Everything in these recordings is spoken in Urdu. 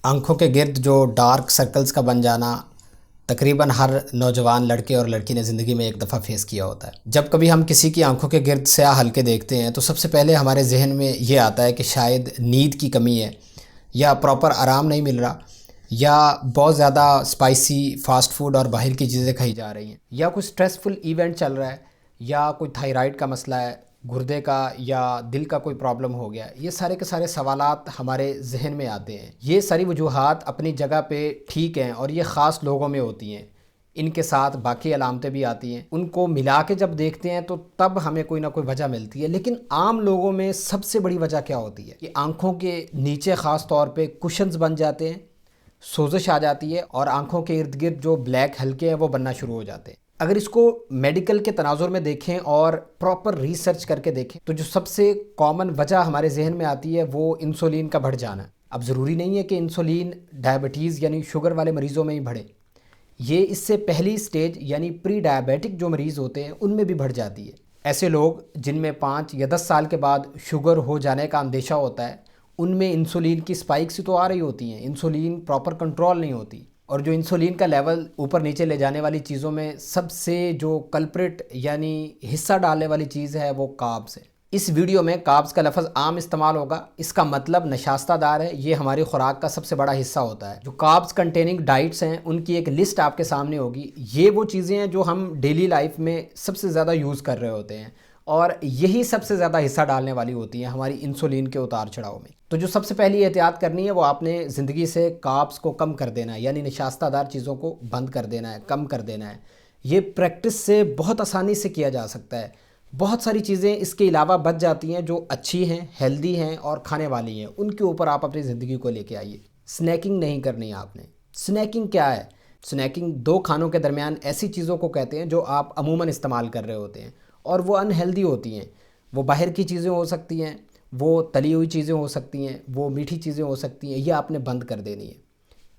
آنکھوں کے گرد جو ڈارک سرکلز کا بن جانا تقریباً ہر نوجوان لڑکے اور لڑکی نے زندگی میں ایک دفعہ فیس کیا ہوتا ہے۔ جب کبھی ہم کسی کی آنکھوں کے گرد سیاہ حلقے دیکھتے ہیں تو سب سے پہلے ہمارے ذہن میں یہ آتا ہے کہ شاید نیند کی کمی ہے، یا پراپر آرام نہیں مل رہا، یا بہت زیادہ اسپائسی فاسٹ فوڈ اور باہر کی چیزیں کھائی جا رہی ہیں، یا کوئی سٹریسفل ایونٹ چل رہا ہے، یا کوئی تھائرائیڈ کا مسئلہ ہے، گردے کا یا دل کا کوئی پرابلم ہو گیا۔ یہ سارے کے سارے سوالات ہمارے ذہن میں آتے ہیں۔ یہ ساری وجوہات اپنی جگہ پہ ٹھیک ہیں اور یہ خاص لوگوں میں ہوتی ہیں، ان کے ساتھ باقی علامتیں بھی آتی ہیں۔ ان کو ملا کے جب دیکھتے ہیں تو تب ہمیں کوئی نہ کوئی وجہ ملتی ہے۔ لیکن عام لوگوں میں سب سے بڑی وجہ کیا ہوتی ہے کہ آنکھوں کے نیچے خاص طور پہ کشنز بن جاتے ہیں، سوزش آ جاتی ہے، اور آنکھوں کے ارد گرد جو بلیک حلقے ہیں وہ بننا شروع ہو جاتے ہیں۔ اگر اس کو میڈیکل کے تناظر میں دیکھیں اور پراپر ریسرچ کر کے دیکھیں تو جو سب سے کامن وجہ ہمارے ذہن میں آتی ہے وہ انسولین کا بڑھ جانا ہے۔ اب ضروری نہیں ہے کہ انسولین ڈائبٹیز یعنی شوگر والے مریضوں میں ہی بڑھے، یہ اس سے پہلی سٹیج یعنی پری ڈائبیٹک جو مریض ہوتے ہیں ان میں بھی بڑھ جاتی ہے۔ ایسے لوگ جن میں 5 یا 10 سال کے بعد شوگر ہو جانے کا اندیشہ ہوتا ہے، ان میں انسولین کی سپائکس تو آ رہی ہوتی ہیں، انسولین پراپر کنٹرول نہیں ہوتی، اور جو انسولین کا لیول اوپر نیچے لے جانے والی چیزوں میں سب سے جو کلپرٹ یعنی حصہ ڈالنے والی چیز ہے وہ کاربس ہے۔ اس ویڈیو میں کاربس کا لفظ عام استعمال ہوگا، اس کا مطلب نشاستہ دار ہے، یہ ہماری خوراک کا سب سے بڑا حصہ ہوتا ہے۔ جو کاربس کنٹیننگ ڈائٹس ہیں ان کی ایک لسٹ آپ کے سامنے ہوگی۔ یہ وہ چیزیں ہیں جو ہم ڈیلی لائف میں سب سے زیادہ یوز کر رہے ہوتے ہیں، اور یہی سب سے زیادہ حصہ ڈالنے والی ہوتی ہیں ہماری انسولین کے اتار چڑھاؤ میں۔ تو جو سب سے پہلی احتیاط کرنی ہے وہ آپ نے زندگی سے کاربس کو کم کر دینا ہے، یعنی نشاستہ دار چیزوں کو بند کر دینا ہے، کم کر دینا ہے۔ یہ پریکٹس سے بہت آسانی سے کیا جا سکتا ہے۔ بہت ساری چیزیں اس کے علاوہ بچ جاتی ہیں جو اچھی ہیں، ہیلدی ہیں اور کھانے والی ہیں، ان کے اوپر آپ اپنی زندگی کو لے کے آئیے۔ سنیکنگ نہیں کرنی آپ نے۔ سنیکنگ کیا ہے؟ سنیکنگ 2 کھانوں کے درمیان ایسی چیزوں کو کہتے ہیں جو آپ عموماً استعمال کر رہے ہوتے ہیں اور وہ انہیلدی ہوتی ہیں۔ وہ باہر کی چیزیں ہو سکتی ہیں، وہ تلی ہوئی چیزیں ہو سکتی ہیں، وہ میٹھی چیزیں ہو سکتی ہیں، یہ آپ نے بند کر دینی ہے۔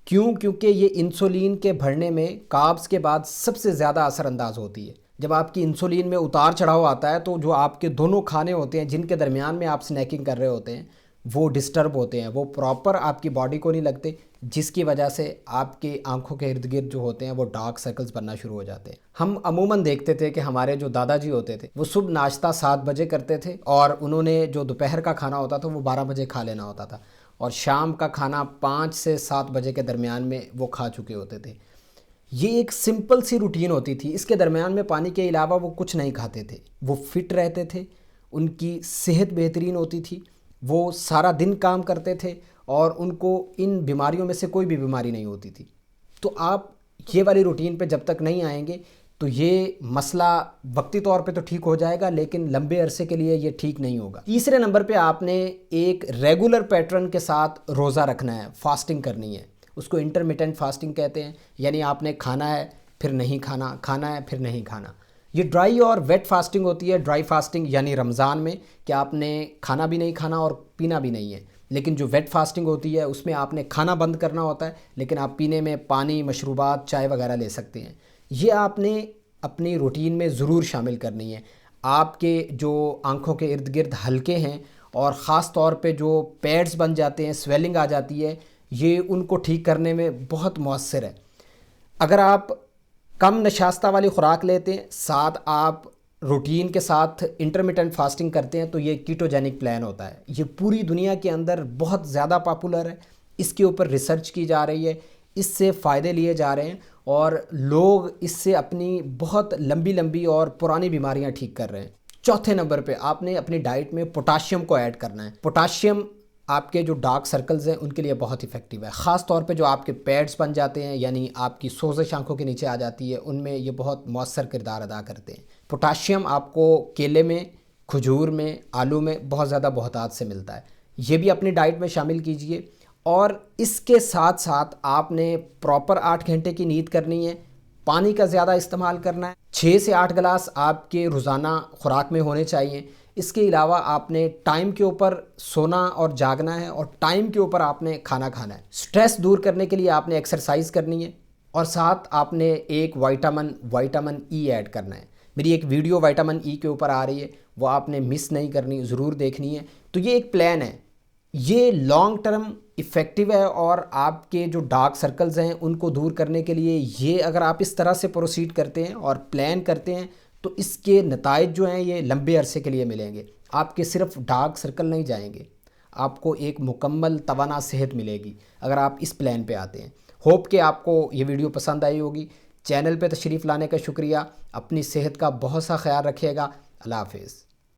کیوں؟ کیونکہ یہ انسولین کے بڑھنے میں کاربس کے بعد سب سے زیادہ اثر انداز ہوتی ہے۔ جب آپ کی انسولین میں اتار چڑھاؤ آتا ہے تو جو آپ کے دونوں کھانے ہوتے ہیں جن کے درمیان میں آپ سنیکنگ کر رہے ہوتے ہیں وہ ڈسٹرب ہوتے ہیں، وہ پراپر آپ کی باڈی کو نہیں لگتے، جس کی وجہ سے آپ کی آنکھوں کے ارد گرد جو ہوتے ہیں وہ ڈارک سرکلز بننا شروع ہو جاتے ہیں۔ ہم عموماً دیکھتے تھے کہ ہمارے جو دادا جی ہوتے تھے وہ صبح ناشتہ 7 بجے کرتے تھے، اور انہوں نے جو دوپہر کا کھانا ہوتا تھا وہ 12 بجے کھا لینا ہوتا تھا، اور شام کا کھانا 5 سے 7 بجے کے درمیان میں وہ کھا چکے ہوتے تھے۔ یہ ایک سمپل سی روٹین ہوتی تھی، اس کے درمیان میں پانی کے علاوہ وہ کچھ نہیں کھاتے تھے، وہ فٹ رہتے تھے، ان کی صحت بہترین ہوتی تھی، وہ سارا دن کام کرتے تھے اور ان کو ان بیماریوں میں سے کوئی بھی بیماری نہیں ہوتی تھی۔ تو آپ یہ والی روٹین پہ جب تک نہیں آئیں گے تو یہ مسئلہ وقتی طور پہ تو ٹھیک ہو جائے گا لیکن لمبے عرصے کے لیے یہ ٹھیک نہیں ہوگا۔ تیسرے نمبر پہ آپ نے ایک ریگولر پیٹرن کے ساتھ روزہ رکھنا ہے، فاسٹنگ کرنی ہے۔ اس کو انٹرمیٹنٹ فاسٹنگ کہتے ہیں، یعنی آپ نے کھانا ہے پھر نہیں کھانا، کھانا ہے پھر نہیں کھانا۔ یہ ڈرائی اور ویٹ فاسٹنگ ہوتی ہے۔ ڈرائی فاسٹنگ یعنی رمضان میں کہ آپ نے کھانا بھی نہیں کھانا اور پینا بھی نہیں ہے، لیکن جو ویٹ فاسٹنگ ہوتی ہے اس میں آپ نے کھانا بند کرنا ہوتا ہے لیکن آپ پینے میں پانی، مشروبات، چائے وغیرہ لے سکتے ہیں۔ یہ آپ نے اپنی روٹین میں ضرور شامل کرنی ہے۔ آپ کے جو آنکھوں کے ارد گرد حلقے ہیں اور خاص طور پہ جو پیڈز بن جاتے ہیں، سویلنگ آ جاتی ہے، یہ ان کو ٹھیک کرنے میں بہت مؤثر ہے۔ اگر آپ کم نشاستہ والی خوراک لیتے ہیں، ساتھ آپ روٹین کے ساتھ انٹرمیٹنٹ فاسٹنگ کرتے ہیں، تو یہ کیٹوجینک پلان ہوتا ہے۔ یہ پوری دنیا کے اندر بہت زیادہ پاپولر ہے، اس کے اوپر ریسرچ کی جا رہی ہے، اس سے فائدے لیے جا رہے ہیں، اور لوگ اس سے اپنی بہت لمبی لمبی اور پرانی بیماریاں ٹھیک کر رہے ہیں۔ چوتھے نمبر پہ آپ نے اپنی ڈائٹ میں پوٹاشیم کو ایڈ کرنا ہے۔ پوٹاشیم آپ کے جو ڈارک سرکلز ہیں ان کے لیے بہت افیکٹو ہے، خاص طور پہ جو آپ کے پیڈز بن جاتے ہیں یعنی آپ کی سوزش آنکھوں کے نیچے آ جاتی ہے، ان میں یہ بہت مؤثر کردار ادا کرتے ہیں۔ پوٹاشیم آپ کو کیلے میں، کھجور میں، آلو میں بہت زیادہ بہتات سے ملتا ہے، یہ بھی اپنی ڈائٹ میں شامل کیجئے۔ اور اس کے ساتھ ساتھ آپ نے پراپر 8 گھنٹے کی نیند کرنی ہے، پانی کا زیادہ استعمال کرنا ہے، 6 سے 8 گلاس آپ کے روزانہ خوراک میں ہونے چاہیے۔ اس کے علاوہ آپ نے ٹائم کے اوپر سونا اور جاگنا ہے، اور ٹائم کے اوپر آپ نے کھانا کھانا ہے۔ سٹریس دور کرنے کے لیے آپ نے ایکسرسائز کرنی ہے، اور ساتھ آپ نے ایک وائٹامن ای ایڈ کرنا ہے۔ میری ایک ویڈیو وائٹامن ای کے اوپر آ رہی ہے، وہ آپ نے مس نہیں کرنی، ضرور دیکھنی ہے۔ تو یہ ایک پلان ہے، یہ لانگ ٹرم افیکٹو ہے، اور آپ کے جو ڈارک سرکلز ہیں ان کو دور کرنے کے لیے یہ اگر آپ اس طرح سے پروسیڈ کرتے ہیں اور پلان کرتے ہیں تو اس کے نتائج جو ہیں یہ لمبے عرصے کے لیے ملیں گے. آپ کے صرف ڈارک سرکل نہیں جائیں گے، آپ کو ایک مکمل توانا صحت ملے گی اگر آپ اس پلان پہ آتے ہیں. ہوپ کہ آپ کو یہ ویڈیو پسند آئی ہوگی. چینل پہ تشریف لانے کا شکریہ. اپنی صحت کا بہت سا خیال رکھیے گا. اللہ حافظ.